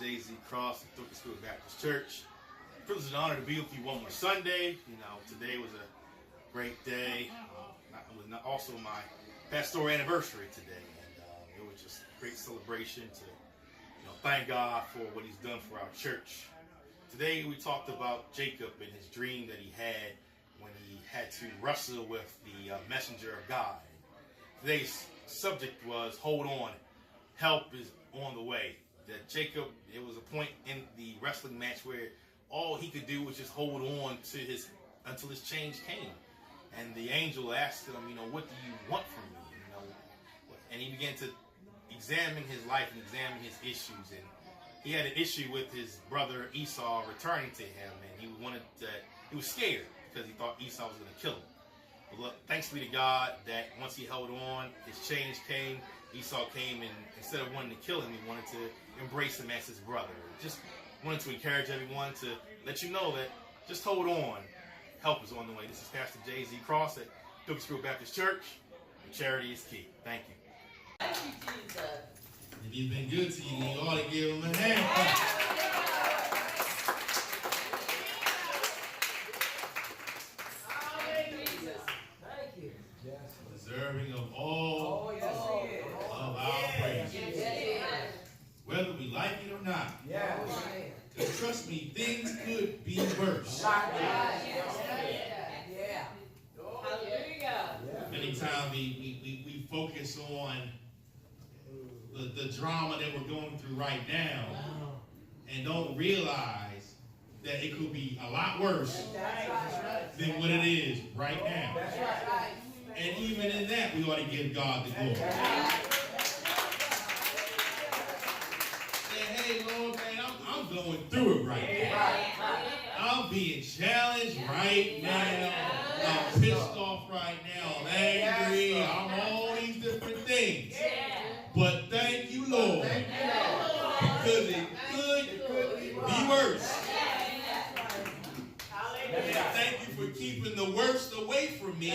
Jay-Z Cross at Dorcas School Baptist Church. Privilege and honor to be with you one more Sunday. You know, today was a great day. It was also my pastoral anniversary today, and it was just a great celebration to, thank God for what He's done for our church. Today we talked about Jacob and his dream that he had when he had to wrestle with the messenger of God. Today's subject was "Hold on, help is on the way." That Jacob, it was a point in the wrestling match where all he could do was just hold on to until his change came. And the angel asked him, what do you want from me? And he began to examine his life and examine his issues. And he had an issue with his brother Esau returning to him, and he was scared because he thought Esau was going to kill him. But look, thanks be to God that once he held on, his change came. Esau came, and instead of wanting to kill him, he wanted to embrace him as his brother. Just wanted to encourage everyone to let you know that just hold on. Help is on the way. This is Pastor Jay-Z Cross at Dorcas School Baptist Church. And charity is key. Thank you. Thank you, Jesus. If he's been good to you, you ought to give him a hand. Deserving of all of our praise. Whether we like it or not. Because trust me, things could be worse. Many times we focus on the drama that we're going through right now and don't realize that it could be a lot worse than what it is right now. And even in that, we ought to give God the glory. Say, hey, Lord, man, I'm going through it right now. I'm being challenged right now. I'm pissed off right now. I'm angry. I'm all these different things. But thank you, Lord, because it could be worse. Thank you for keeping the worst away from me.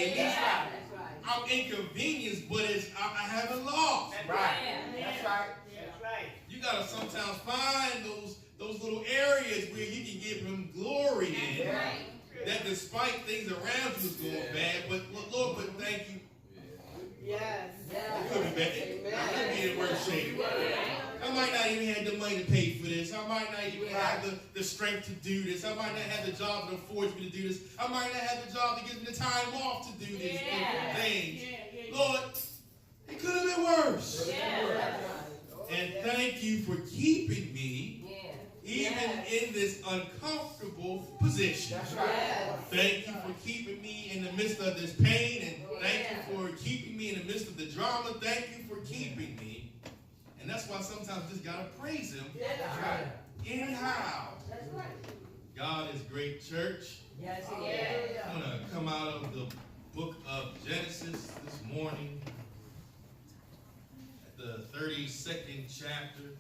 I'm inconvenienced, but I haven't lost. That's right. You gotta sometimes find those little areas where you can give Him glory in. That despite things around you is going bad, but Lord, but thank you. Yes. It could be bad. I could be in worse shape. I might not even have the money to pay for this. I might not even have the strength to do this. I might not have the job that affords me to do this. I might not have the job that gives me the time off to do these different things. Lord, it could have been worse. And thank you for keeping me even in this uncomfortable position. Thank you for keeping me in the midst of this pain, and thank you for keeping me in the midst of the drama. Thank you for keeping me. And that's why sometimes we just got to praise Him anyhow. God is great, church. Yes, He is. I'm going to come out of the book of Genesis this morning at the 32nd chapter,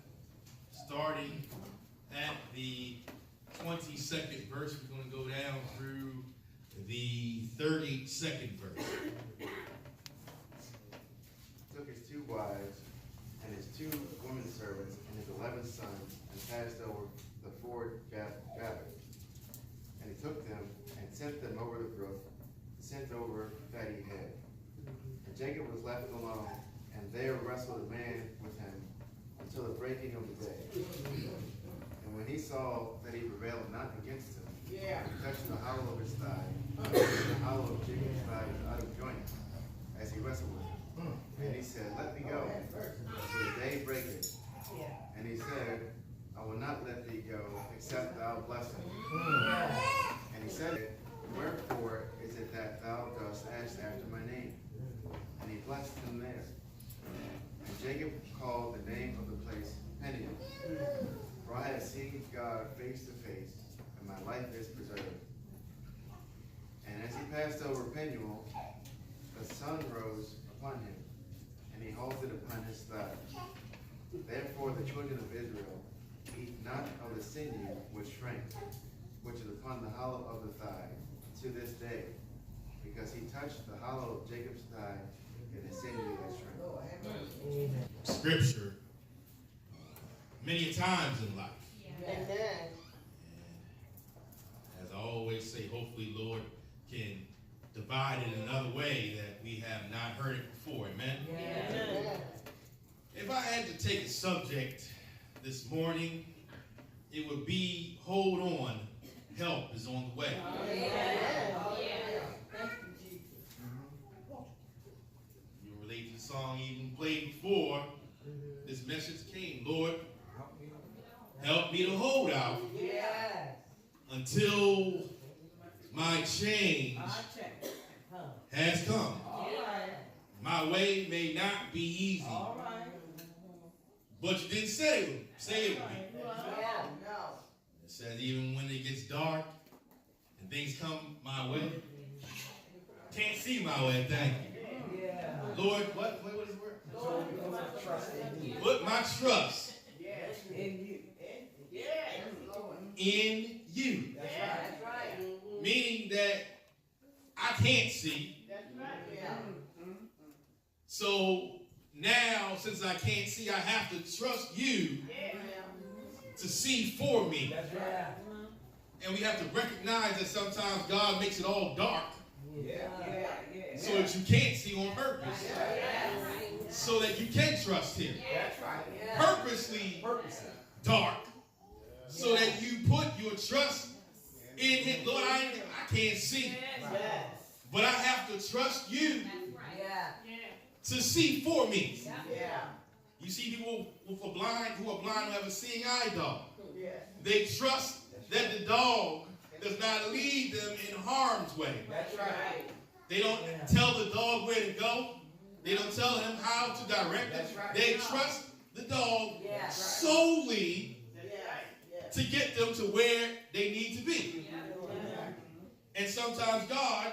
starting at the 22nd verse. We're going to go down through the 32nd verse. Took his 2 wives and his 2 women servants and his 11 sons and passed over the ford Jabbok. And he took them and sent them over the brook, sent over Fatty Head. And Jacob was left alone, and there wrestled a man with him until the breaking of the day. And when he saw that he prevailed not against him, he touched the hollow of his thigh, and the hollow of Jacob's thigh was out of joint as he wrestled with him. And he said, "Let me go, for the day breaketh." And he said, "I will not let thee go, except thou bless him." And he said, "Wherefore is it that thou dost ask after my name?" And he blessed him there. And Jacob called the name of the place Peniel, for I have seen God face to face, and my life is preserved. And as he passed over Peniel, the sun rose upon him, and he halted upon his thigh. Therefore the children of Israel eat not of the sinew which shrank, which is upon the hollow of the thigh, to this day, because he touched the hollow of Jacob's thigh, and the sinew that shrank. Scripture many times in life. Amen. And as I always say, hopefully Lord can divide it another way that we have not heard it before. Amen? Amen. If I had to take a subject this morning, it would be hold on, help is on the way. You relate to the song even played before this message came. Lord, help me to hold out until my change has come. My way may not be easy, but you didn't say it with me. It says even when it gets dark and things come my way, can't see my way, thank you. Lord, what is the word? Put my trust in you. Meaning that I can't see. So now, since I can't see, I have to trust you to see for me. And we have to recognize that sometimes God makes it all dark so that you can't see on purpose. So that you can trust him. Purposely dark so that you put your trust in him. Lord, I can't see, but I have to trust you to see for me. You see people who are blind who have a seeing eye dog. They trust that the dog does not lead them in harm's way. They don't tell the dog where to go. They don't tell him how to direct it. They trust the dog solely to get them to where they need to be. And sometimes God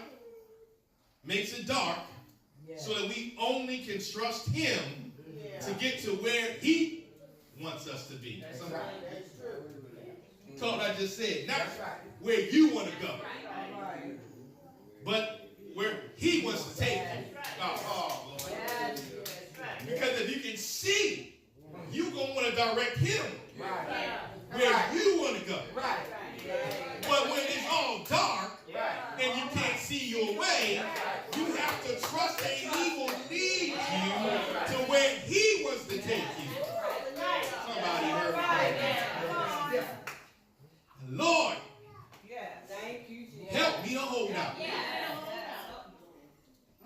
makes it dark so that we only can trust him to get to where he wants us to be. Caught what I just said. Not where you want to go, but where he wants to take you. Oh, Lord. Because if you can see, you're going to want to direct him where you want to go. But when it's all dark and you can't see your way, you have to trust that he will lead you to where he wants to take you. Somebody heard me. Lord, help me to hold out.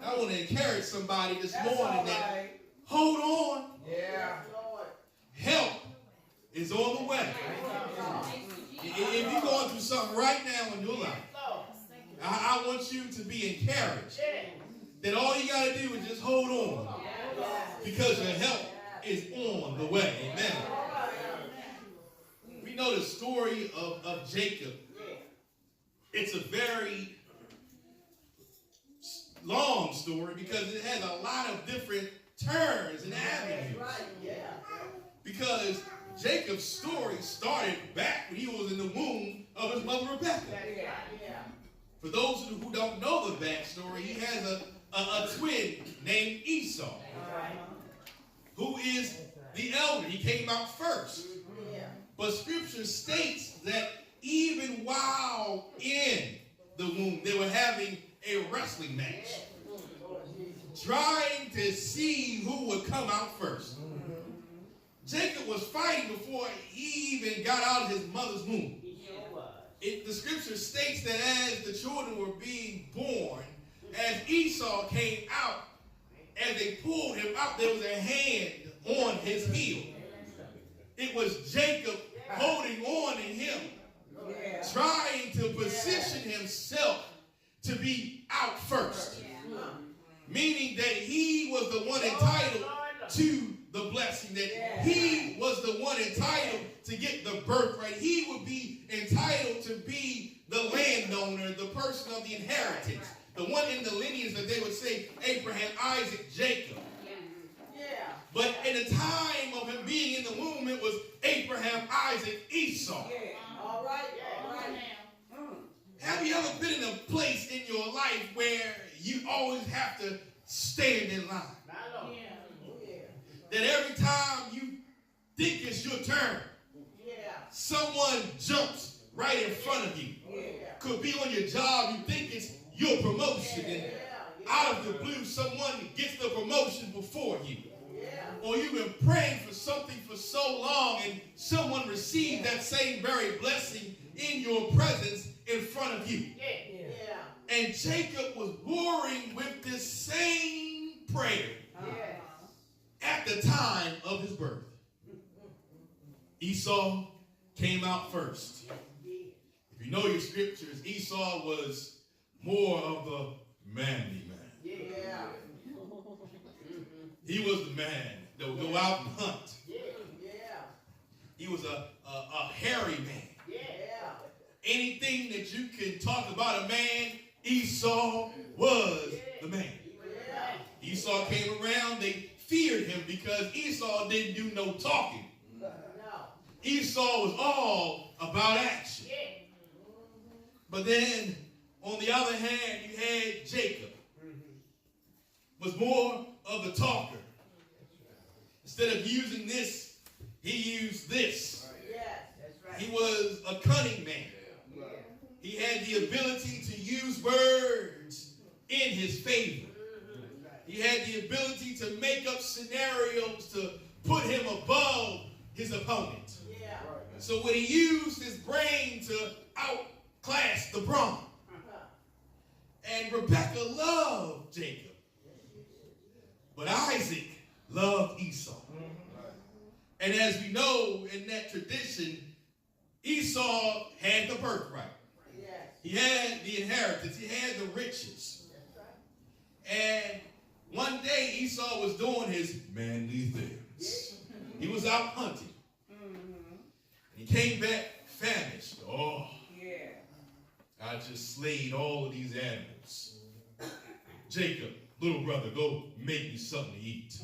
I want to encourage somebody this morning that hold on. Help is on the way. If you're going through something right now in your life, I want you to be encouraged that all you got to do is just hold on because your help is on the way. Amen. We know the story of Jacob. It's a very long story because it has a lot of different turns and avenues. Because Jacob's story started back when he was in the womb of his mother Rebecca. For those who don't know the backstory, he has a twin named Esau, who is the elder. He came out first. But scripture states that even while in the womb, they were having a wrestling match, trying to see who would come out first. Jacob was fighting before he even got out of his mother's womb. The scripture states that as the children were being born, as Esau came out, as they pulled him out, there was a hand on his heel. It was Jacob holding on to him, trying to position himself to be out first. Meaning that he was the one entitled to the blessing, that he was the one entitled to get the birthright. He would be entitled to be the landowner, the person of the inheritance, the one in the lineage that they would say Abraham, Isaac, Jacob. But in the time of him being in the womb, it was Abraham, Isaac, Esau. Have you ever been in a place in your life where you always have to stand in line? That every time you think it's your turn. Yeah. Someone jumps right in front of you. Yeah. Could be on your job, you think it's your promotion, and out of the blue, someone gets the promotion before you. Yeah. Or you've been praying for something for so long, and someone received that same very blessing in your presence in front of you. Yeah. And Jacob was warring with this same prayer Yes. at the time of his birth. Esau came out first. If you know your scriptures, Esau was more of the manly man. Yeah. He was the man that would go out and hunt. Yeah. He was a hairy man. Yeah. Anything that you can talk about a man, Esau was the man. Yeah. Esau came around, they feared him because Esau didn't do no talking. No. Esau was all about action. Yeah. But then, on the other hand, you had Jacob. Was more of the talker. Instead of using this, he used this. Yes, that's right. He was a cunning man. Yeah. He had the ability to use words in his favor. He had the ability to make up scenarios to put him above his opponent. Yeah. So when he used his brain to outclass the brawn. And Rebekah loved Jacob. But Isaac loved Esau. And as we know in that tradition, Esau had the birthright. Yes. He had the inheritance. He had the riches. That's right. And one day Esau was doing his manly things. He was out hunting. He came back famished. Oh, Yeah. I just slayed all of these animals. Jacob, little brother, go make me something to eat.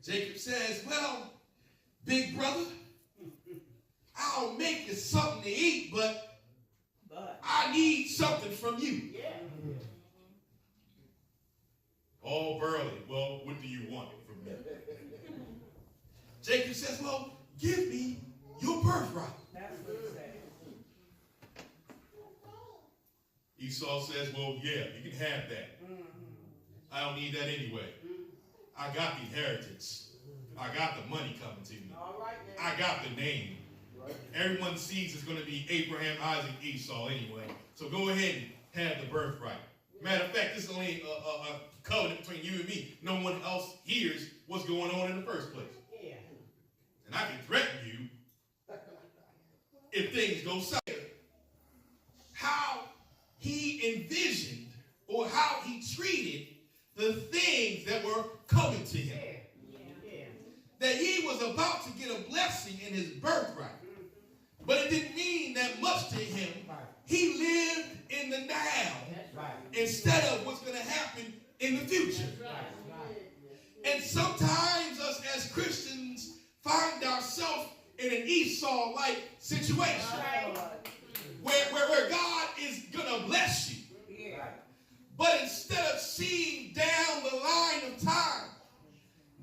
Jacob says, well, big brother, I'll make you something to eat, but I need something from you. Yeah. All burly. Well, what do you want from me? Jacob says, well, give me your birthright. That's what he said. Esau says, well, yeah, you can have that. I don't need that anyway. I got the inheritance. I got the money coming to me. All right now. I got the name. Everyone sees it's going to be Abraham, Isaac, Esau anyway. So go ahead and have the birthright. Matter of fact, this is only a covenant between you and me. No one else hears what's going on in the first place. Yeah. And I can threaten you if things go south. How he envisioned or how he treated the things that were coming to him. Yeah. That he was about to get a blessing in his birthright. But it didn't mean that much to him. He lived in the now That's right. instead of what's going to happen in the future. And sometimes us as Christians find ourselves in an Esau-like situation where God is going to bless you. Yeah. But instead of seeing down the line of time,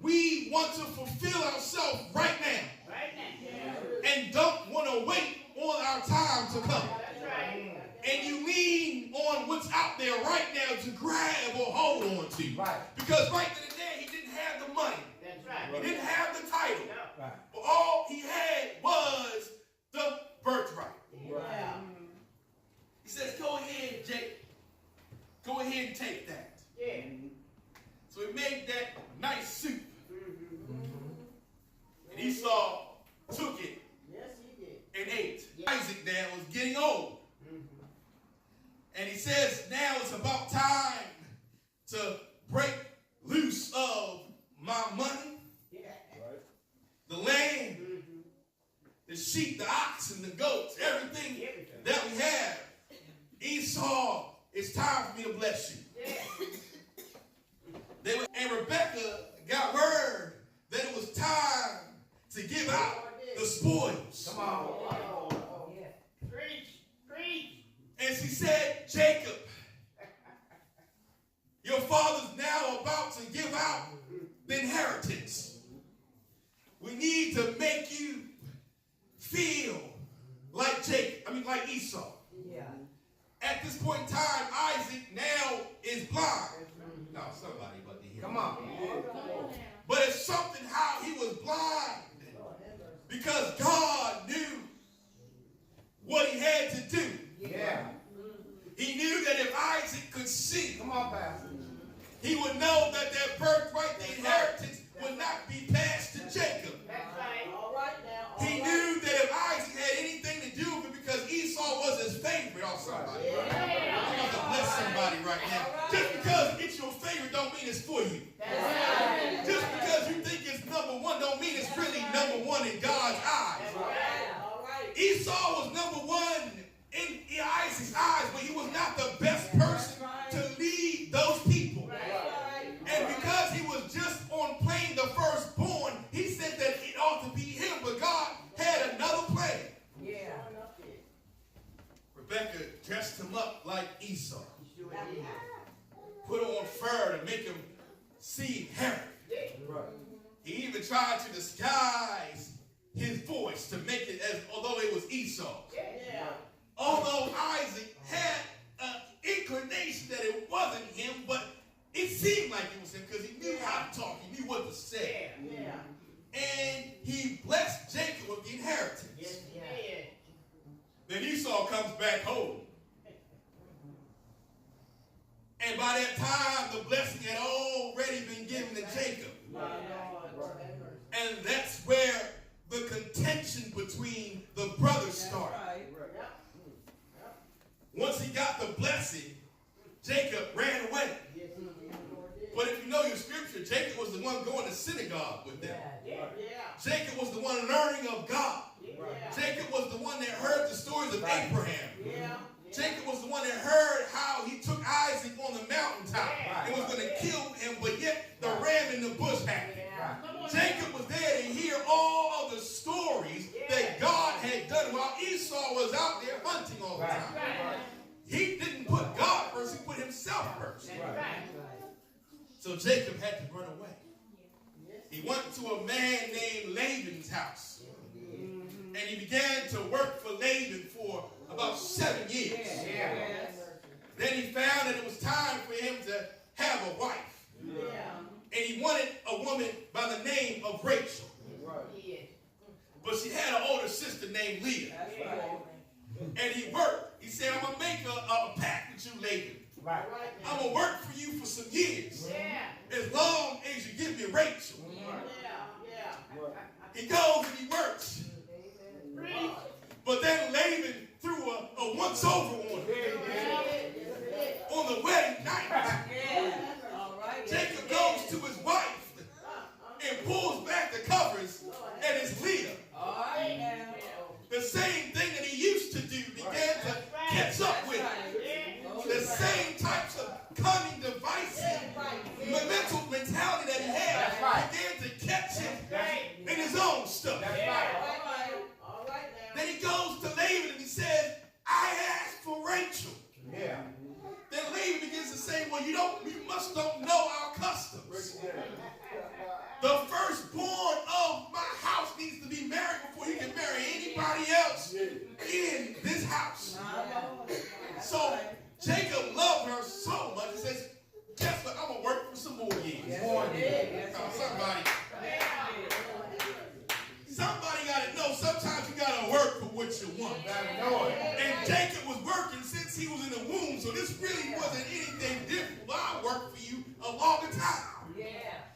we want to fulfill ourselves right now Right now. and don't want to wait on our time to come. That's right. And you lean on what's out there right now to grab or hold on to. Right. Because right then and there, he didn't have the money. That's He right. didn't have the title. No. Right. But all he had was the birthright. Yeah. He says, go ahead, Jake. Go ahead and take that. Yeah. So he made that nice soup. And Esau took it Yes, he did. and ate. Isaac now was getting old. And he says, now it's about time to break loose of my money, Yeah. the land, the sheep, the oxen, the goats, everything that we have. Esau, it's time for me to bless you. Yeah. And Rebekah got word that it was time to give out the spoils. Come on. Oh, yeah. Preach. Preach. And she said, Jacob, your father's now about to give out the inheritance. When need to make you feel like like Esau. Yeah. At this point in time, Isaac now is blind. No, somebody but to hear. Come on. But it's something how he was blind because God knew what he had to do. Yeah. He knew that if Isaac could see, Come on, Pastor. he would know that their birthright, the inheritance, would not be passed to Jacob. That's right. All right now. He knew that if Isaac had anything to do with it because Esau was his favorite. Oh, somebody. I'm going to bless somebody right now. Just because it's your favorite don't mean it's for you. Just because you think it's number one don't mean it's really number one in God's eyes. All right. Esau was number one in Isaac's eyes, but he was not the best person to lead those people. And because he was just on playing the firstborn, he said that it ought to be him, but God had another plan. Yeah. Rebecca dressed him up like Esau. Put on fur to make him seem hairy. He even tried to disguise his voice to make it as although it was Esau. Yeah. Although Isaac had an inclination that it wasn't him, but it seemed like it was him because he knew how to talk, he knew what to say. Yeah. And he blessed Jacob with the inheritance. Yes, he did. Then Esau comes back home. And by that time, the blessing had already been given to Jacob. My Lord. And that's where the contention between the brothers started. Once he got the blessing, Jacob ran away. Yes, he did. But if you know your scripture, Jacob was the one going to synagogue with them. Yeah. Jacob was the one learning of God. Jacob was the one that heard the stories of Abraham. Yeah. Jacob was the one that heard how he took Isaac on the mountaintop and was going to kill him, but yet the ram in the bush happened. Jacob was there to hear all of the stories that God had done while Esau was out there hunting all the time. He didn't put God first, he put himself first. So Jacob had to run away. He went to a man named Laban's house. And he began to work for Laban for about 7 years. Then he found that it was time for him to have a wife. And he wanted a woman by the name of Rachel. But she had an older sister named Leah. And he worked. He said, I'm going to make a pact with you, Laban. I'm going to work for you for some years. As long as you give me Rachel. He goes and he works. But then Laban threw a once-over on him. On the wedding night. Jacob goes to his wife and pulls back the covers, and it's Leah. The same thing that he used to do began to catch up with him. The same types of cunning, divisive, mental mentality that he had began to catch him in his own stuff. Then he goes to Laban and he says, I asked for Rachel. Then Laban begins to say, well, you must don't know our customs. The firstborn of my house needs to be married before you can marry anybody else in this house. So Jacob loved her so much, he says, guess what, I'm going to work for some more years. Somebody got to know sometimes you got to work for what you want. And Jacob was working since he was in the womb, so this really wasn't anything different. Well, I worked for you a longer time.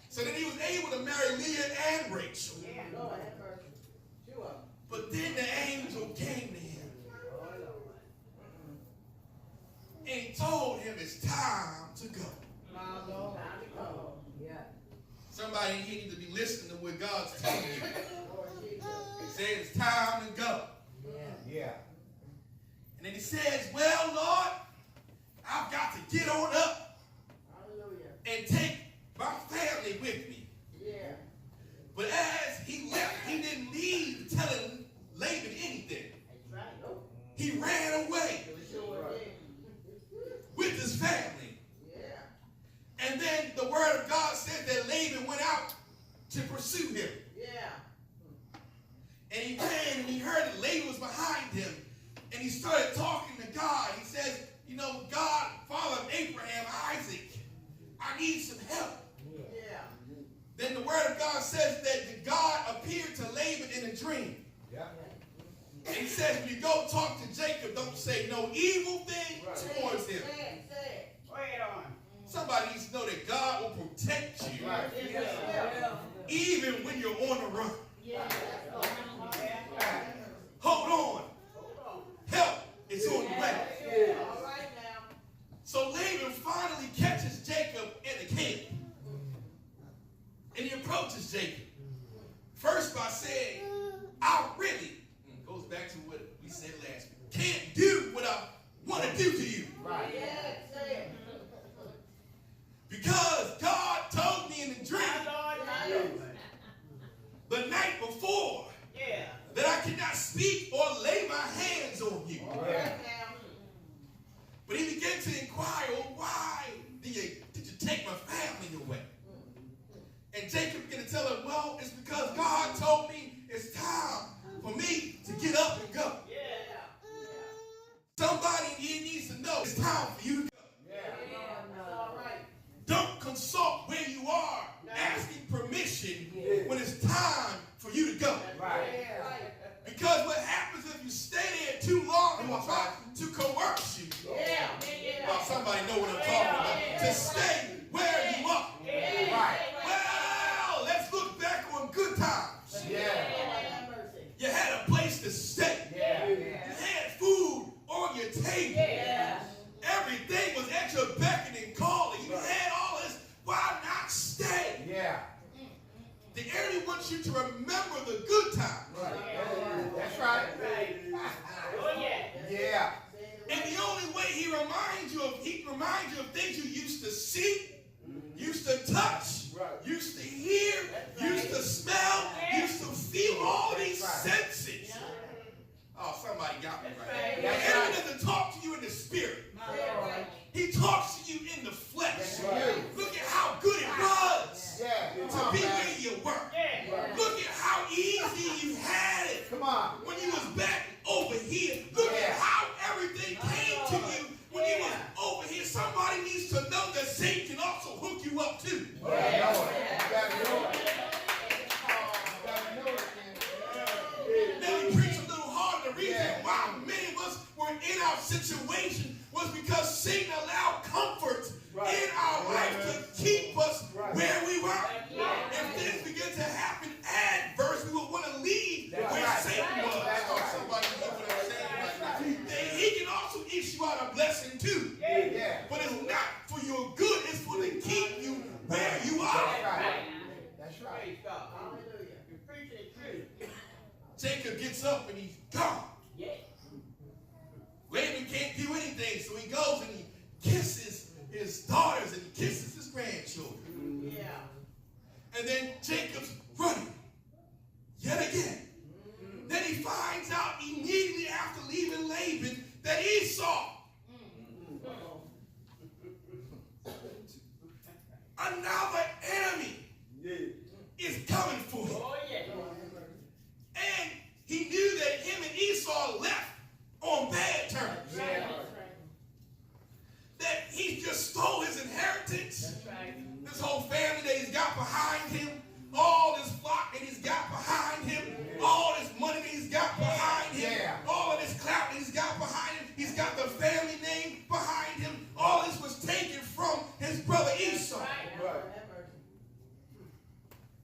So then he was able to marry Leah and Rachel. But then the angel came to him. And he told him it's time to go. Somebody here needs to be listening to what God's telling you. He said it's time to go. And then he says, well, Lord, I've got to get on up and take my family with me. But as he left, he didn't leave telling Laban anything. He ran away with his family. And then the word of God said that Laban went out to pursue him. behind him, and he started talking to God. He says, you know, God, Father of Abraham, Isaac, I need some help. Yeah. Then the word of God says that God appeared to Laban in a dream. Yeah. And he says, when you go talk to Jacob, don't say no evil thing towards him. Say it. Right on. Somebody needs to know that God will protect you Yeah. even when you're on the run. Yeah. Hold on. Help is on the way. All right now. So Laban finally catches Jacob in the cave. And he approaches Jacob. First by saying, I really, goes back to what we said last week, can't do what I want to do to you. Right. Yeah. Say it. Because God told me in the dream the night before Yeah. that I cannot speak or lay my hands on you. All right now. But he began to inquire, well, why did you take my family away? And Jacob began to tell him, well, it's because God told me it's time for me to get up and go. Yeah. Somebody here needs to know it's time for you to go. Yeah. All right. Don't consult where you are asking permission when it's time for you to go. Right. Yeah. Because what happens if you stay there too long and try to coerce you? Yeah. Well, somebody know what I'm talking about. To stay where you are. Right. Well, let's look back on good times. Yeah. You had a place to stay. Yeah. You had food on your table. Yeah. Everything was at your beck and calling. You had all this. Why not stay? Yeah. The enemy wants you to remember the good times. Right. That's right. Oh yeah. Yeah. And the only way he reminds you of things you used to see, used to touch, used to hear, used to smell, used to feel, all these senses. Oh, somebody got me right. The enemy doesn't talk to you in the spirit. He talks to you in the flesh. Look at how good it was Yeah. to be where you were. Look at how easy you had it Come on. when you was back over here. Look at how everything came to you when you was over here. Somebody needs to know that Satan can also hook you up too. You gotta know it. You gotta know it. You gotta know it, man. Now he preached a little harder. The reason why many of us were in our situation was because Satan allowed comfort in our life to keep us where we were. If things begin to happen adverse, we will want to leave where Satan was. Oh, somebody know what I'm saying right now. And he can also issue out a blessing too. Yeah. But it's not for your good, it's for to keep you where you That's are. right. That's right. Praise God. Hallelujah. You're preaching the truth. Jacob gets up and he's gone. Yeah. Laban can't do anything, so he goes and he kisses his daughters and he kisses his grandchildren. Yeah. And then Jacob's running yet again. Then he finds out immediately after leaving Laban that Esau, another enemy, is coming for him. Oh yeah. And he knew that him and Esau left on bad terms. Yeah. That he just stole his inheritance. That's right. This whole family that he's got behind him, all this flock that he's got behind him, all this money that he's got behind him, all of this clout that he's got behind him, he's got the family name behind him. All this was taken from his brother Esau.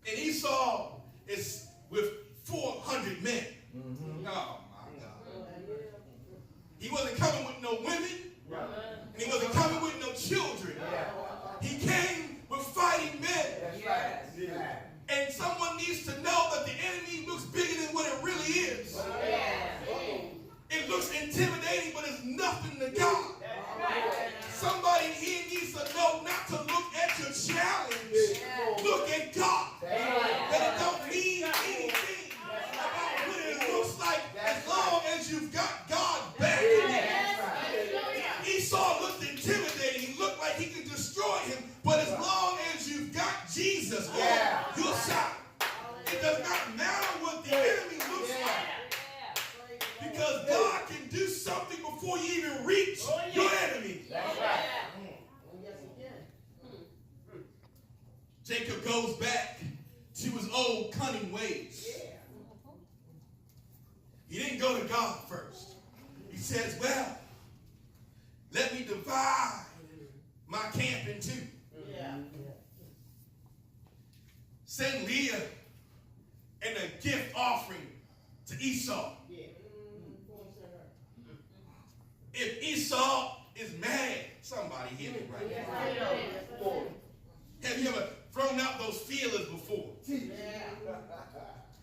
And Esau is with 400 men. Oh my God. He wasn't coming with no women, and he wasn't coming with no children. He came with fighting men. That's right. Yeah. And someone needs to know that the enemy looks bigger than what it really is. It looks intimidating, but it's nothing to God. Somebody here needs to know not to look at your challenge. Look at God. That it don't mean anything about what it looks like as long as you've got God back. Esau looked intimidating. He looked like he could destroy him. But as long as you've got Jesus, you'll shout. It does not matter what the enemy looks like. Because God can do something before you even reach your enemy. That's right. Yes, he can. Jacob goes back to his old cunning ways. Yeah. He didn't go to God first. He says, well, let me divide my camp in two. Yeah. Send Leah and a gift offering to Esau. Yeah. If Esau is mad, somebody hear me right now. Have you ever thrown out those feelers before?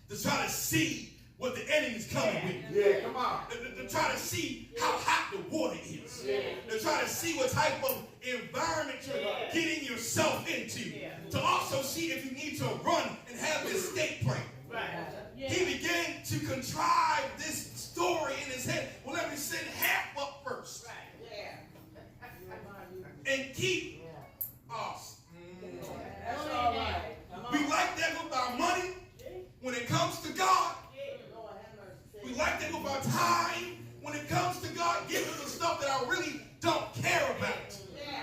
To try to see what the enemy's coming with. Yeah, come on. To try to see how hot the water is. To try to see what type of environment you're getting yourself into. To also see if you need to run and have an escape plan. He began to contrive this story in his head. Well, let me send half up first. And keep us. That's all right. Come on. We like that with our money when it comes to God. Lord have mercy. We like that with our time when it comes to God. Give us the stuff that I really don't care about.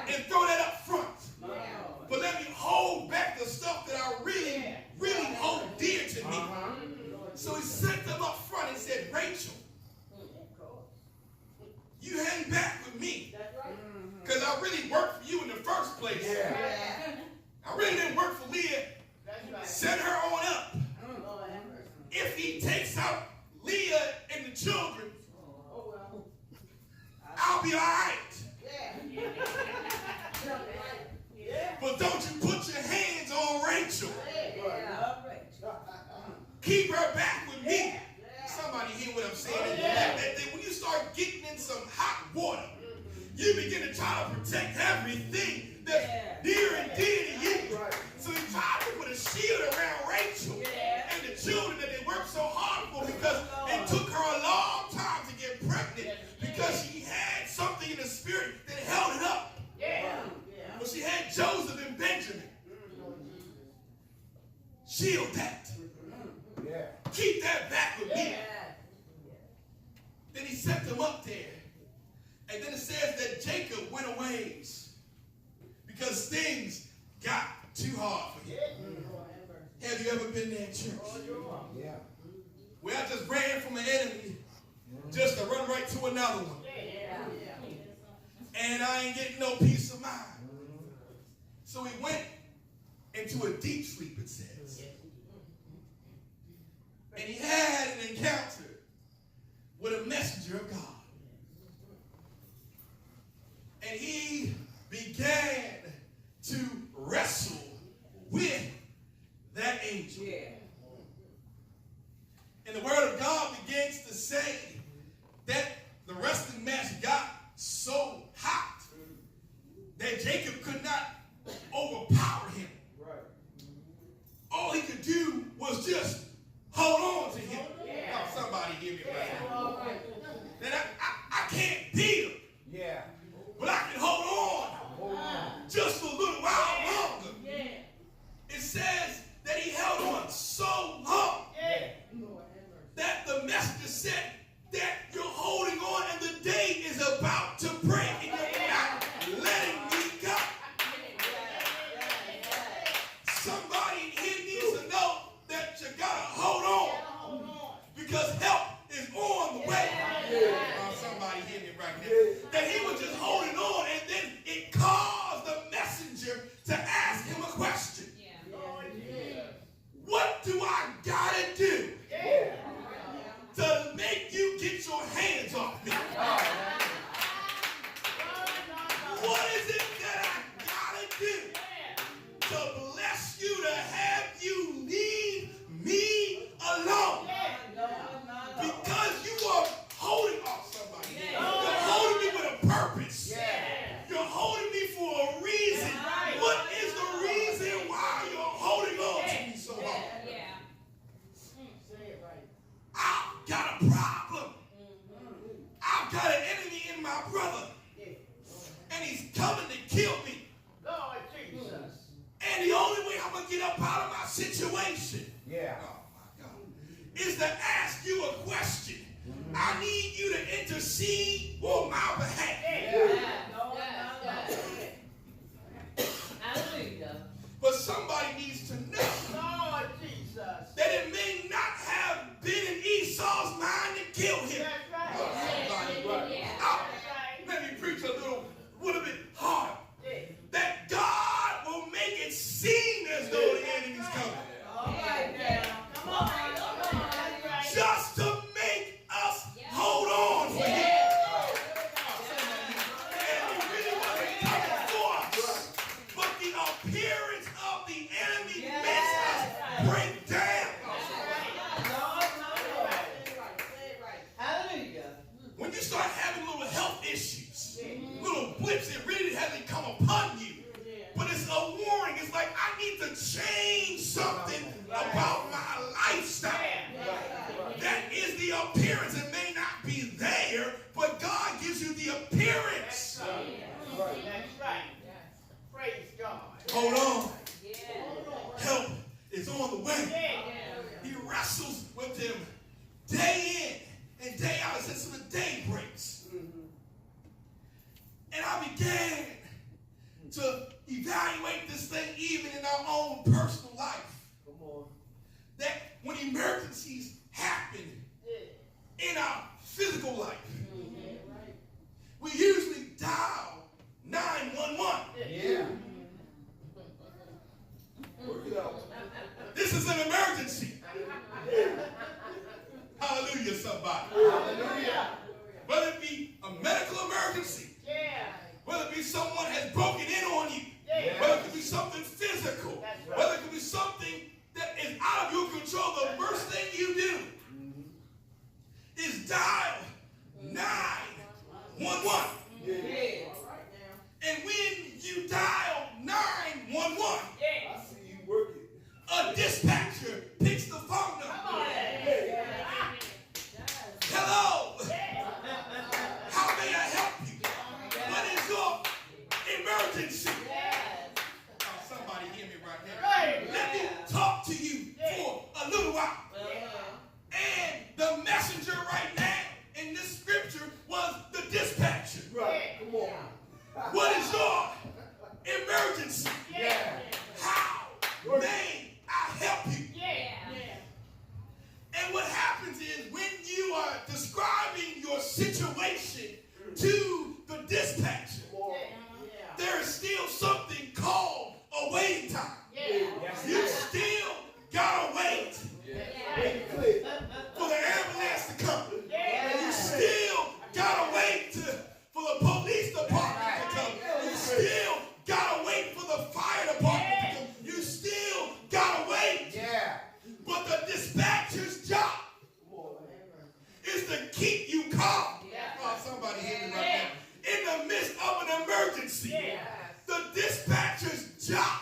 And throw that up front. But let me hold back the stuff that I really, really hold dear to me. So he sent them up front and said, Rachel, you hang back with me. That's right. Because I really worked for you in the first place. I really didn't work for Leah. That's right. Send her on up. Lord have mercy. If he takes out Leah and the children, Oh, well. I'll be all right. Yeah. Yeah. But don't you put your hands on Rachel. Yeah. Keep her back with me. Somebody hear what I'm saying? That when you start getting in some hot water, you begin to try to protect everything that's near and dear to you. So he tried to put a shield around Rachel and the children that they worked so hard for, because it took her a long time to get pregnant, because she had something in the spirit that held it up. But she had Joseph and Benjamin. Shield that. Keep that back with me. Then he set them up there. And then it says that Jacob went away because things got too hard for him. Have you ever been there in church? Yeah. Where I just ran from an enemy just to run right to another one. And I ain't getting no peace of mind. So he went into a deep sleep, it says. And he had an encounter with a messenger of God. And he began to wrestle with that angel. And the word of God begins to say that the wrestling match got so hot that Jacob could not overpower him. All he could do was just hold on to him. Oh, somebody hear me right now. That I can't beat him, Yeah. but I can hold on just a little while longer. It says that he held on so long that the messenger said that you're holding on and the day is about to break and you're not letting me go. Somebody here needs to know that you gotta hold on because help is on the way. Oh, somebody hear me right now. That he was just holding on, and then it caused the messenger to ask him a question. What do I gotta do to make you get your hands off me? What is it that I gotta do to bless you, to have you leave me alone? Because you are holding on somebody. You're holding me with a purpose. You're holding me for a reason. What is the reason why you're holding on to me so long? I've got a problem. I've got an enemy in my brother. And he's coming to kill me. And the only way I'm going to get up out of my situation Yeah. oh my God, is to ask you a question. I I need you to intercede on my behalf. Hallelujah. But somebody needs to know Lord Jesus. that it may not have been in Esau's mind to kill him. That's right. Let me preach a little bit hard. That God will make it seem as though the enemy's coming. All right now. Come on. That's right. Just to make us hold on for him. And he really wasn't coming for us. But the appearance of the enemy makes us break down. Hallelujah. When you start having little health issues, little blips, it really hasn't come upon you. But it's a warning. It's like I need to change something about my lifestyle. That is the appearance. It may not be there, but God gives you the appearance. That's right. Praise God. Hold on. Help is on the way. He wrestles with them day in and day out since the day breaks. And I began to evaluate this thing even in our own personal life. That when emergencies happen in our physical life, we usually dial 911. Yeah. Work it out. This is an emergency. Hallelujah, somebody. Hallelujah. Whether it be a medical emergency, whether it be someone has broken in on you, whether it could be something physical, whether it could be something that is out of your control, the first thing you do is dial 911. And when you dial 911, I see you working. a dispatcher picks the phone number. Hello, how may I help you? What is your emergency? Somebody hear me right now. Let me talk to you for a little while. And the messenger right now in this scripture was the dispatcher. Right. Come on. What is your emergency? How may I help you? And what happens is when you are describing your situation to the dispatcher, there is still something called a waiting time. You still gotta wait for the ambulance to come. You still gotta wait for the police department to come. You still gotta wait for the fire department to come. You still gotta wait. Yeah. But the dispatcher's job is to keep you calm. Oh, somebody hear me right now. In the midst of an emergency, the dispatcher's job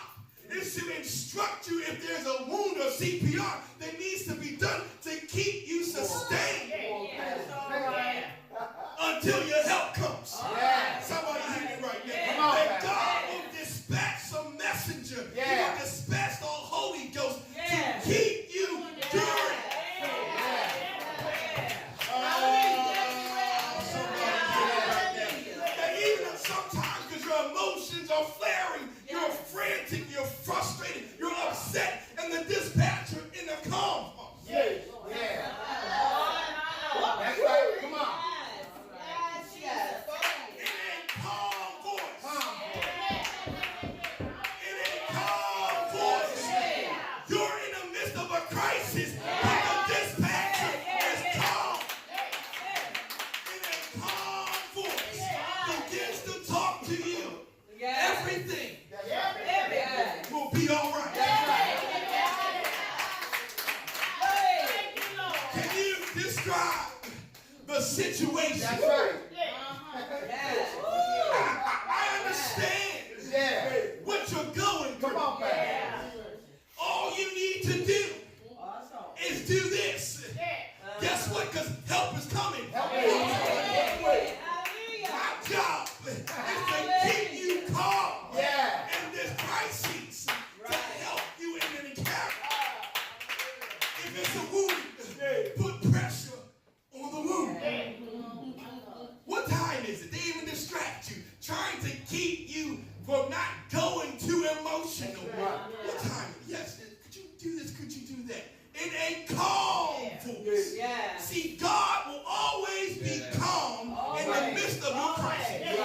is to instruct you if there's a wound or CPR that needs to be done to keep you sustained until your help comes. Somebody hear me right now. Come on, That Pastor. God will dispatch some messenger. He Yeah. will dispatch the Holy Ghost to keep you during. That even sometimes because your emotions are flaring, you're frantic, you're frustrated, you're upset, and the dispatcher in the calm. Yeah. That's right. Come on. In a calm voice. In a calm voice. You're in the midst of a crisis, but the dispatcher is calm. In a calm voice, begins to talk to you. Everything will be all right. Can you describe the situation? That's right. I understand Yeah. what you're going Come through. on, Pastor. All you need to do is do this. Guess what? Because help is coming. Help me. My job is to keep you calm Yeah. in this crisis, to help you in an encounter. If it's a wound, put pressure on the wound. for not going too emotional. What time? Yes, could you do this? Could you do that? In a calm voice. Yeah. See, God will always be calm in the midst of your crisis.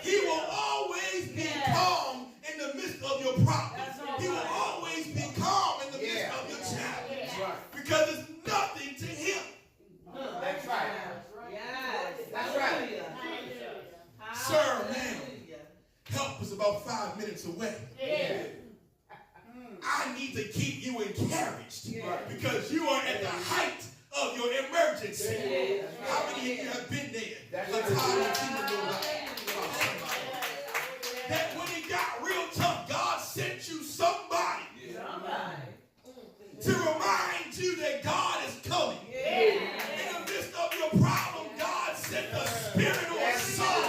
He will always be calm in the midst of your problem. He will always be calm in the midst of your challenge. Because it's nothing to him. That's right. Yes. That's right. Sir, man, help is about 5 minutes away. I need to keep you encouraged because you are at the height of your emergency. How many of you have been there? A time that you were going that when it got real tough, God sent you somebody to remind you that God is coming. In the midst of your problem, God sent the Spirit or soul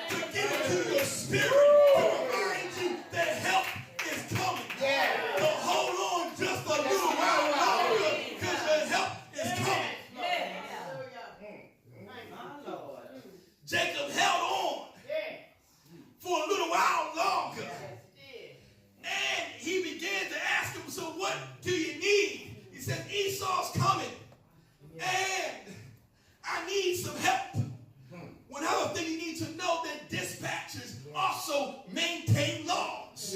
to get into your spirit to remind you that help is coming. So hold on just a little while longer because your help is coming. Jacob held on for a little while longer. And he began to ask him, so what do you need? He said, Esau's coming. And I need some help. One other thing you need to know that dispatchers also maintain laws.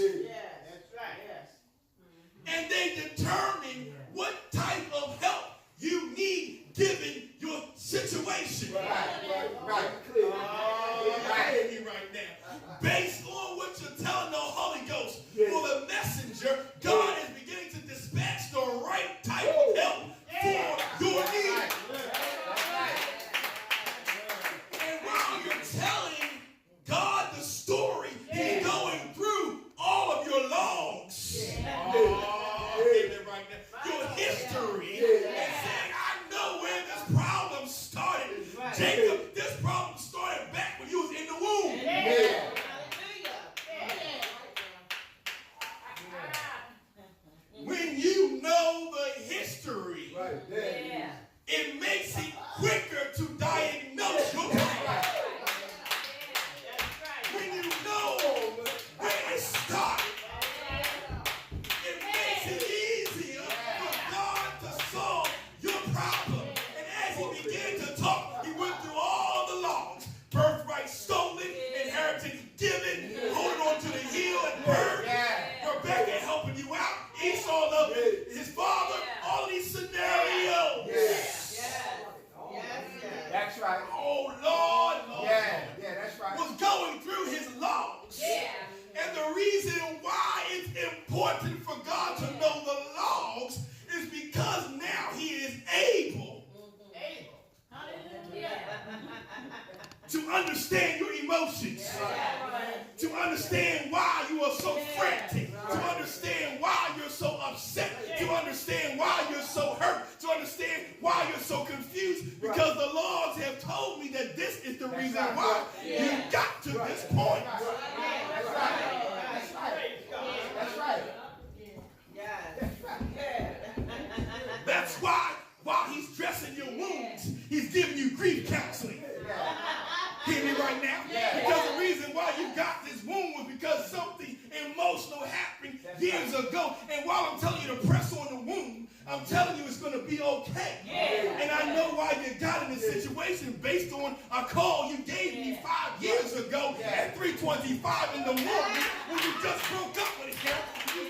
And they determine what type of help you need given your situation. Right. Hear me right now. Based on what you're telling the Holy Ghost or the messenger, God is beginning to dispatch the right type of help for your need. And while you're telling God the story, He's going through all of your logs. Right now. Your history. And saying, I know where this problem started. Jacob, this problem started back when you was in the womb. When you know the history, it makes it quicker to diagnose your problem. When you know where it started, it makes it easier for God to solve your problem. And as he began to talk, he went through all the laws. Birthright stolen, inheritance given, holding on to the heel and bird. Rebecca helping you out. Esau loved his father. All these scenarios. That's right. Oh, Lord. That's right. Was going through his laws. And the reason why it's important for God to know the laws is because now he is able to understand your emotions, to understand why you are so frantic, to understand why you're so upset, to understand why you're so hurt, to understand why you're so confused, because the laws have told me that this is the reason why you got to this point. That's why while he's dressing your wounds, he's giving you grief counseling. Hear me right now? Because the reason why you got this wound was because something emotional happened years ago. And while I'm telling you to press on the wound, I'm telling you it's going to be okay. And I know why you got in this situation based on a call you gave me 5 years ago at 3:25 in the morning when you just broke up with him.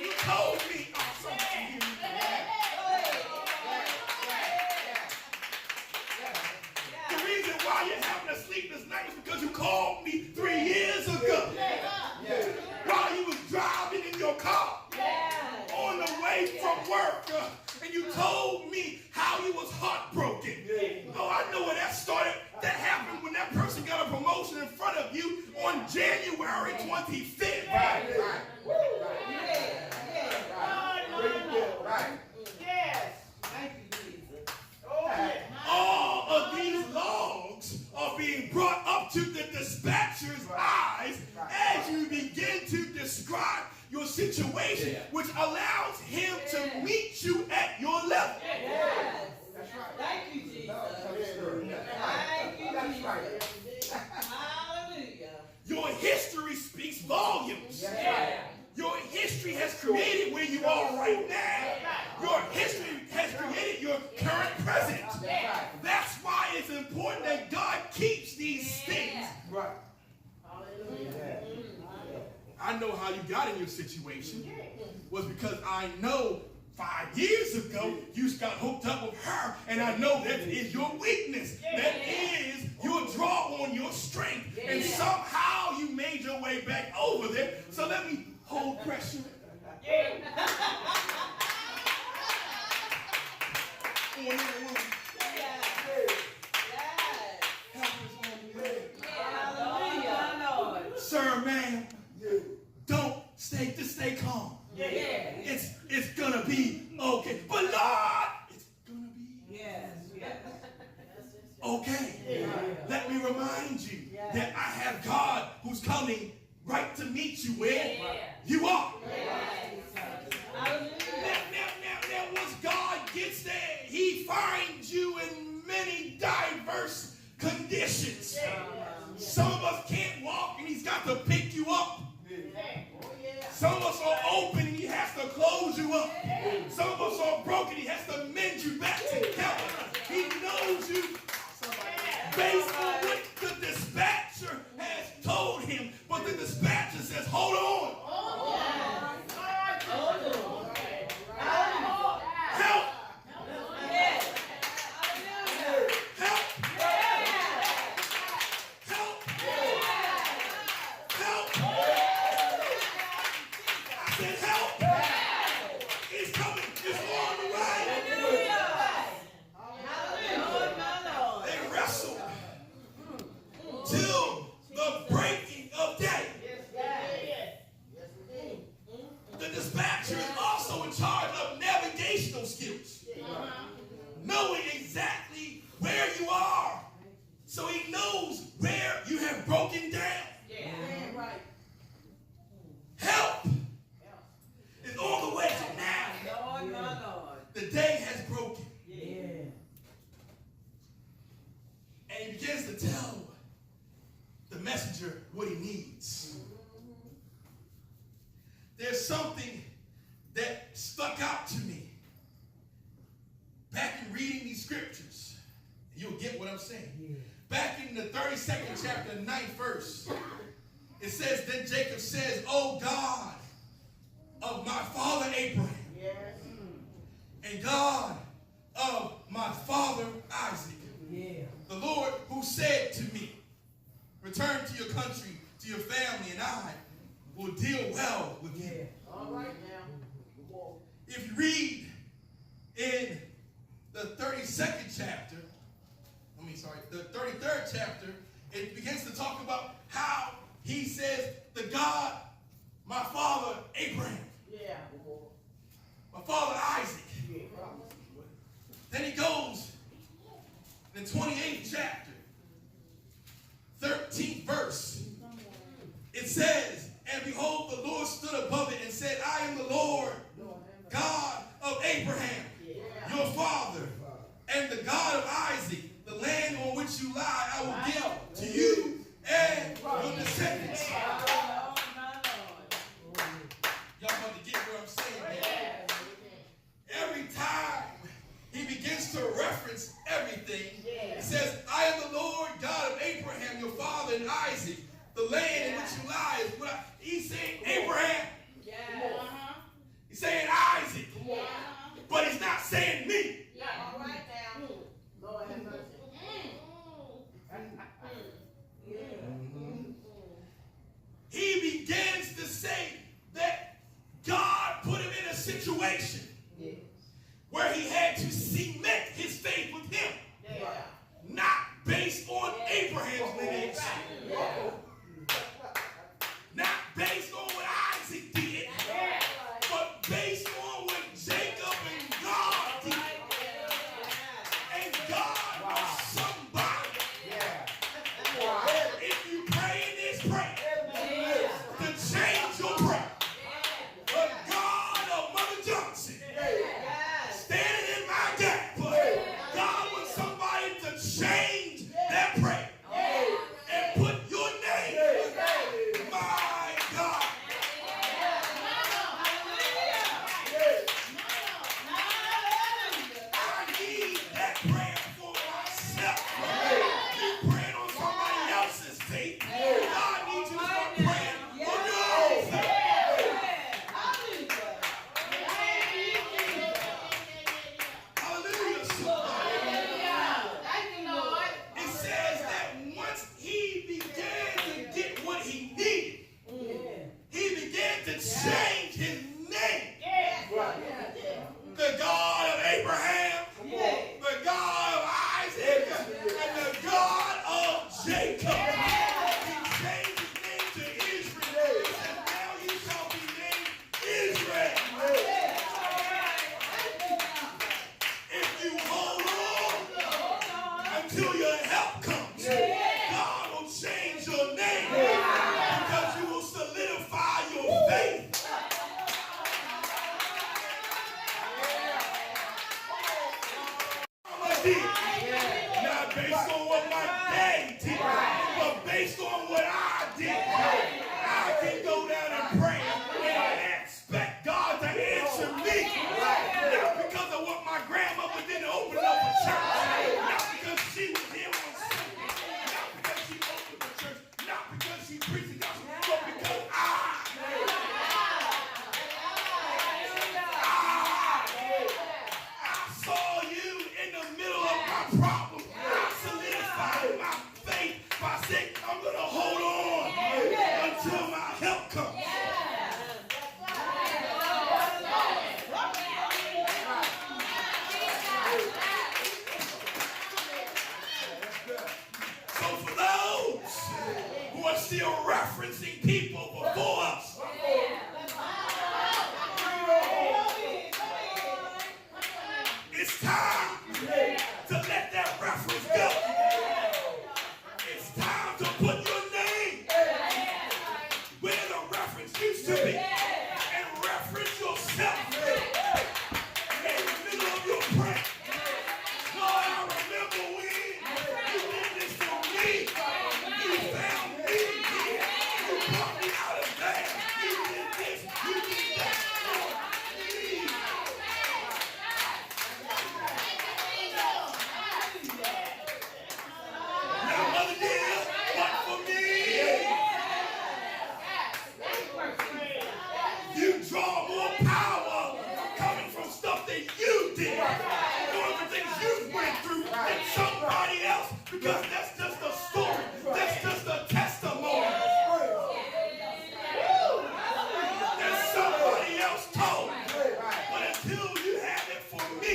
You told me something. The reason why you're having a sleepless night is because you called me 3 years ago. While you was driving in your car on the way from work. And you told me how you was heartbroken. Oh, I know where that started. That happened when that person got a promotion in front of you on January 25th. All of these logs are being brought up to the dispatcher's eyes as you begin to describe your situation, which allows him to meet you at your level. Thank you, Jesus. it's important that God keeps these things. Right. I know how you got in your situation was because I know 5 years ago you got hooked up with her, and I know that is your weakness. That is your draw on your strength. And somehow you made your way back over there. So let me hold pressure. On that woman. Sir, man, don't stay calm. It's gonna be okay. But Lord, it's gonna be okay. Let me remind you that I have God who's coming right to meet you where you are. Now, once God gets there, he finds you in many diverse conditions. Some of us can't walk and he's got to pick you up. Some of us are open and he has to close you up. Some of us are broken, he has to mend you back together. He knows you based on what the dispatcher has told him. But the dispatcher says, hold on. Help. Knowing exactly where you are, so he knows where you have broken down. Help is on the way to now. The day has broken. And he begins to tell the messenger what he needs. There's something that stuck out to me back in reading these scriptures. You'll get what I'm saying. Back in the 32nd chapter, 9th verse, it says, then Jacob says, "O God of my father Abraham, and God of my father Isaac, the Lord who said to me, return to your country, to your family, and I will deal well with you." All right now. If you read in the 32nd chapter, the 33rd chapter, it begins to talk about how he says, the God, my father Abraham, my father Isaac. Then he goes in the 28th chapter, 13th verse. It says, and behold, the Lord stood above it and said, I am the Lord, God of Abraham, your father, and the God of Isaac. The land on which you lie, I will give to you and your descendants. Y'all about to get where I'm saying, man. Every time he begins to reference everything, he says, I am the Lord God of Abraham, your father, and Isaac. The land in which you lie is what he's saying Abraham. He's saying Isaac. But he's not saying me. All right now. Lord have mercy. He begins to say that God put him in a situation where he had to cement his faith with him. Not based on Abraham's lineage. Not based on what Isaac did. But based on what Jacob and God did. And God was somebody. If you pray in this prayer, to change your prayer. The God of Mother Johnson, standing in my gap. God wants somebody to change their prayer. yourself. You praying on somebody else's faith. God needs you to start praying for your own faith. Hallelujah. It says that once he began to get what he needed, he began to change his name. The God of Abraham, the God of Isaac, and the God of Jacob. He changed his name to Israel. He said, now you shall be named Israel. If you hold on until your help comes, God will change your name because you will solidify your faith. Not based on what my daddy did, but based on what I did. I can go down and pray and expect God to answer me. Not because of what my grandmother did to open up a church. Not because she was here on Sunday. Not because she opened the church. Not because she preached the gospel. But because I saw you in the middle of my problem. I solidified my faith by saying, I'm going to hold on until my help comes. So for those who are still referencing people before us, it's time to let that reference go. It's time to put your name where the reference used to be and reference yourself in the middle of your prayer. Lord, I remember when you did this for me. You found me here. You brought me out of there. You did this. You did that. Lord, please. Now, Mother dear, but for me, you draw more power coming from stuff that you did, doing the things you went through, than somebody else, because that's just a story. That's just a testimony that somebody else told. But until you have it for me,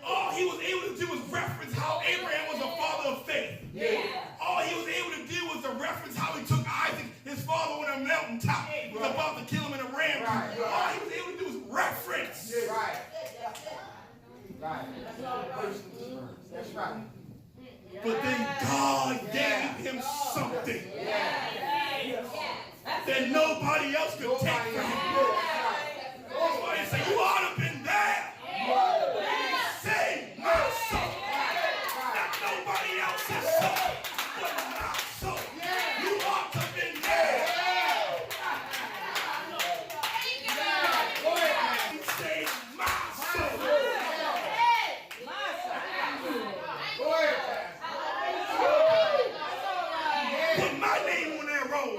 all he was able to do was reference how Abraham was a father of faith. All he was able to do was to reference how he took Isaac, his father, on a mountaintop. He was about to kill him in a ram. All he was able to do was reference. That's right. But then God gave him something that nobody else could take from him. That's why he said, you ought to have been there. Save my soul. Not nobody else's soul, but my soul. You ought to have been there. Save my soul. Put my name on that roll.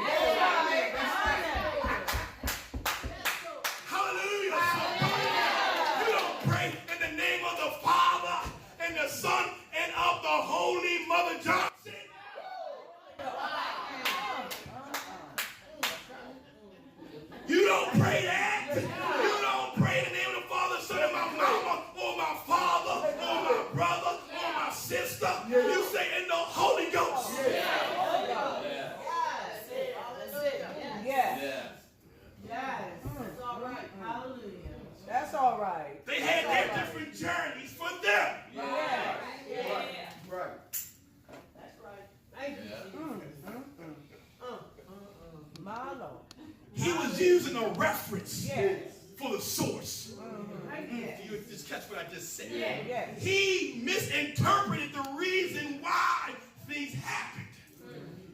Hallelujah. You don't pray in the name of the Father and the Son and of the Holy Mother Johnson. You don't pray that. You don't pray in the name of the Father, Son, and my mama, or my father, or my brother, or my sister. You say in the Holy Ghost. That's all right. They had their different journeys for them. Right. That's right. Thank you. My Lord. He was using a reference Yes. for the source. Yes. You just catch what I just said? Yes. He misinterpreted the reason why things happened.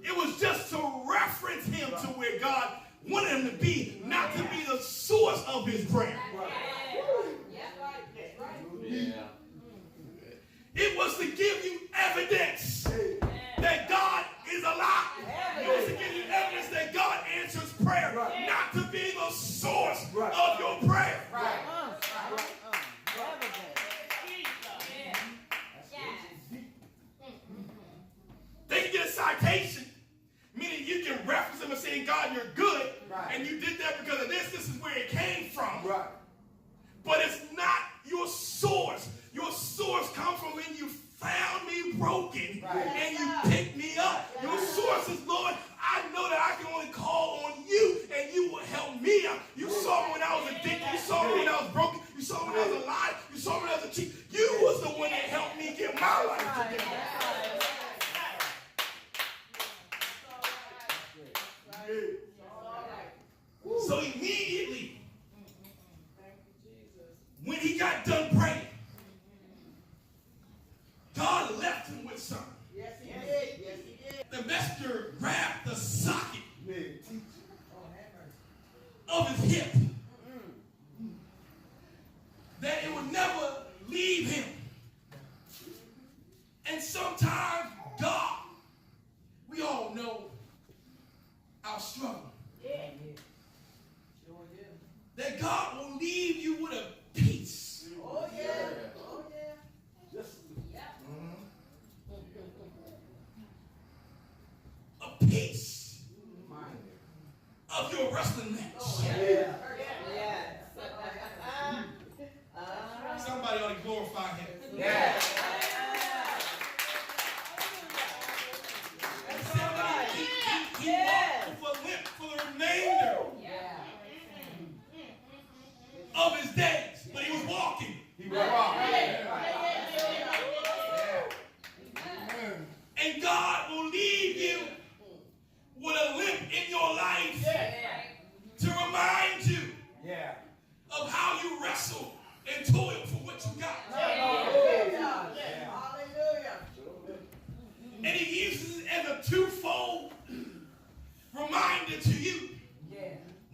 It was just to reference him to where God wanted him to be, not to be the source of his prayer. It was to give you evidence that God is alive. It was to give you evidence that God answers prayer, not to be the source of your prayer. They can get a citation, meaning you can reference them and say, God, you're good, and you did that because of this. This is where it came from. But it's not your source. Your source comes from when you found me broken and you picked me up. Your source is, Lord, I know that I can only call on you and you will help me out. You saw me when I was addicted. You saw me when I was broken. You saw me when I was alive. You saw me when I was a cheat. You was the one that helped me get my life together. So immediately, when he got done praying, God left him with something. Yes, he did. Yes, he did. The messenger grabbed the socket of his hip, that it would never leave him. And sometimes God, we all know our struggle. That God will leave you with a peace. Oh, yeah. Oh, yeah. A peace of your wrestling match. Somebody ought to glorify him. He walked with a limp for the remainder of his days, but he was walking. And God will leave you with a limp in your life to remind you of how you wrestle and toil for what you got. Hallelujah. And he uses it as a twofold reminder to you.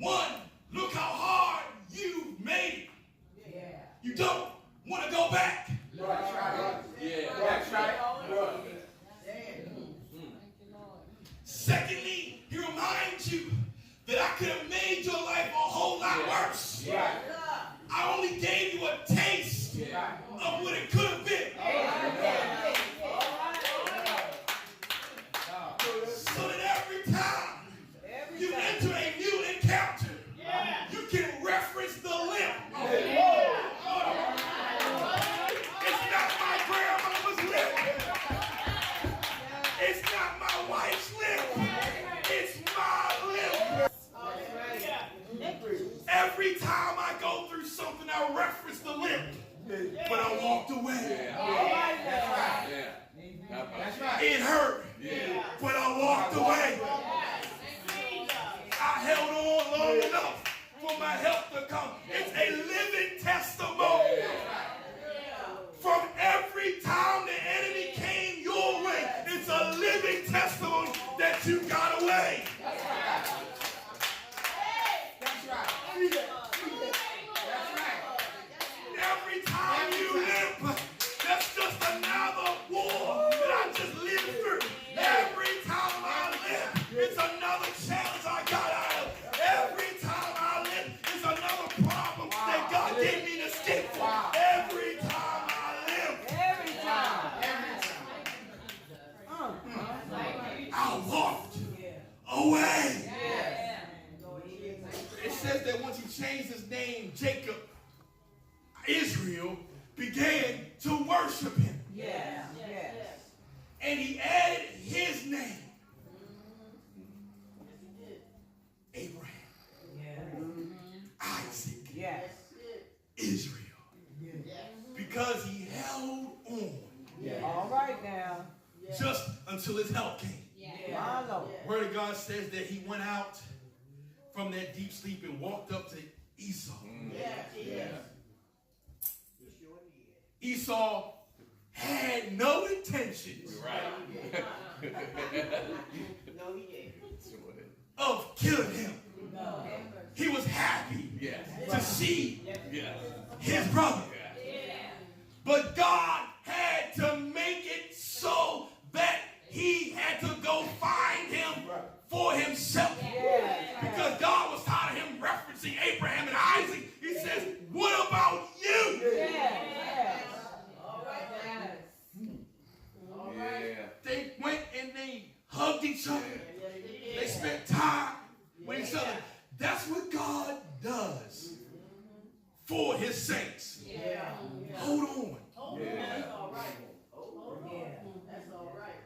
One, look how hard you made it. You don't want to go back. Secondly, he reminds you that I could have made your life a whole lot worse. I only gave you a taste of what it could have been. So that every time you enter a new encounter, you can reference the limp. It's not my grandmama's limp. It's not my wife's limp. It's my limp. Every time I go through something, I reference the limp, but I walked away. It hurt, but I walked away. I held on long enough for my help to come. It's a living testimony. From every time the enemy came your way, it's a living testimony that you got away. Every time you limp, that's just another war that I just lived through. Every time I limp, it's another challenge I got out of. Every time I limp, it's another problem that God gave me to escape from. Every time I limp, I walked away. It says that once he changed his name, Jacob, Israel began to worship him. And he added his name, Abraham, Isaac, Israel, because he held on All right now. just until his help came. My Lord. Word of God says that he went out from that deep sleep and walked up to Esau. Esau had no intentions of killing him. He was happy to see his brother. for his saints. Yeah. Hold on. That's all right. Yeah. That's all right.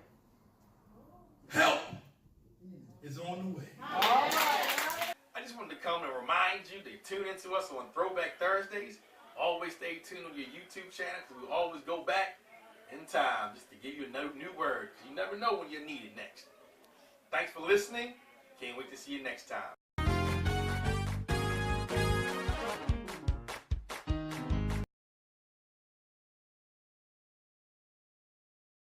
Help is on the way. I just wanted to come and remind you to tune into us on Throwback Thursdays. Always stay tuned on your YouTube channel because we always go back in time just to give you a new word. You never know when you need it next. Thanks for listening. Can't wait to see you next time.